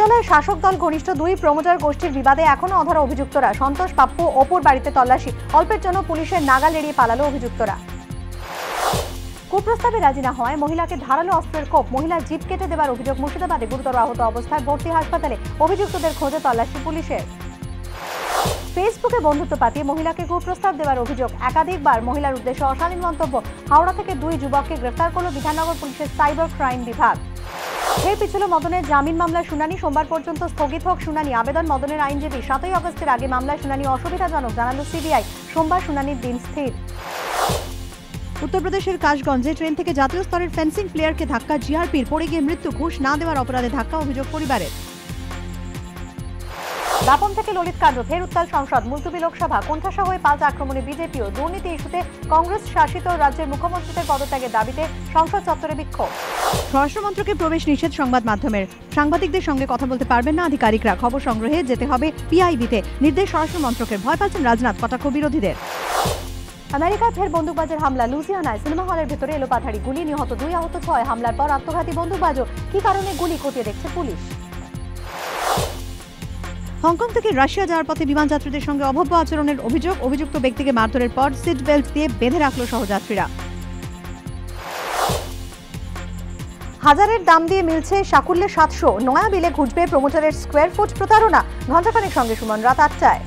উজালায় শাসক দল ঘনিষ্ঠ দুই প্রমোটার গোষ্ঠীর বিবাদে এখনো অধরা অভিযুক্তরা। সন্তোষ, পাপ্পু, অপুর বাড়িতে তল্লাশি। অল্পের জন্য পুলিশের নাগাল এড়িয়ে পালালো অভিযুক্তরা। কুপ্রস্তাবে রাজি না হওয়ায় মহিলাকে ধারালো অস্ত্রের কোপ। মহিলার জিপ কেটে দেবার অভিযোগ। মুর্শিদাবাদে গুরুতর আহত অবস্থায় ভর্তি হাসপাতালে। অভিযুক্তদের খোঁজে তল্লাশি পুলিশের। ফেসবুকে বন্ধুত্ব পাতিয়ে মহিলাকে কুপ্রস্তাব দেওয়ার অভিযোগ। একাধিকবার মহিলার উদ্দেশ্যে অশালীন মন্তব্য। হাওড়া থেকে দুই যুবককে গ্রেফতার করল বিধাননগর পুলিশের সাইবার ক্রাইম বিভাগ। ফের পিছল মদনের জামিন মামলার শুনানি। সোমবার পর্যন্ত স্থগিত হোক শুনানি। আবেদন মদনের আইনজীবী। 7 আগস্টের আগে মামলার শুনানি অসুবিধাজনক জানালো সিবিআই। সোমবার শুনানির দিন স্থির। উত্তরপ্রদেশের কাশগঞ্জে ট্রেন থেকে জাতীয় স্তরের ফেন্সিং প্লেয়ারকে ধাক্কা। জিআরপির পড়ে গিয়ে মৃত্যু। ঘুষ না দেওয়ার অপরাধে ধাক্কা। অভিযোগ পরিবারের। দাপন থেকে ললিত কাণ্ড। ফের উত্তাল সংসদ। মুলতুবি লোকসভা। কোণঠাসা হয়ে পাল্টা আক্রমণে বিজেপিও। দুর্নীতি ইস্যুতে কংগ্রেস শাসিত রাজ্যের মুখ্যমন্ত্রীদের পদত্যাগের দাবিতে সংসদ চত্বরে বিক্ষোভ। স্বরাষ্ট্রমন্ত্রকের প্রবেশ নিষেধ সংবাদ মাধ্যমের। সাংবাদিকদের সঙ্গে কথা বলতে পারবেন না আধিকারিকরা। খবর সংগ্রহে যেতে হবে পিআইবিতে। নির্দেশ স্বরাষ্ট্রমন্ত্রকের। ভয় পাচ্ছেন রাজনাথ। কটাক্ষ বিরোধীদের। আমেরিকায় ফের বন্দুকবাজের হামলা। লুজিয়ানায় সিনেমা হলের ভেতরে এলোপাথারি গুলি। নিহত 2, আহত 6। হামলার পর আত্মঘাতী বন্দুকবাজও। কি কারণে গুলি খতিয়ে দেখছে পুলিশ। হংকং থেকে রাশিয়া যাওয়ার পথে বিমান যাত্রীদের সঙ্গে অভব্য আচরণের অভিযোগ। অভিযুক্ত ব্যক্তিকে মারধরের পর সিট বেল্ট দিয়ে বেঁধে রাখল সহযাত্রীরা। হাজারের দাম দিয়ে মিলছে সাকুল্যে 700। নয়া বিলে ঘুচবে প্রমোটারের স্কোয়ার ফুট প্রতারণা। ঘণ্টাখানেক সঙ্গে সুমন। রাত 8টায়।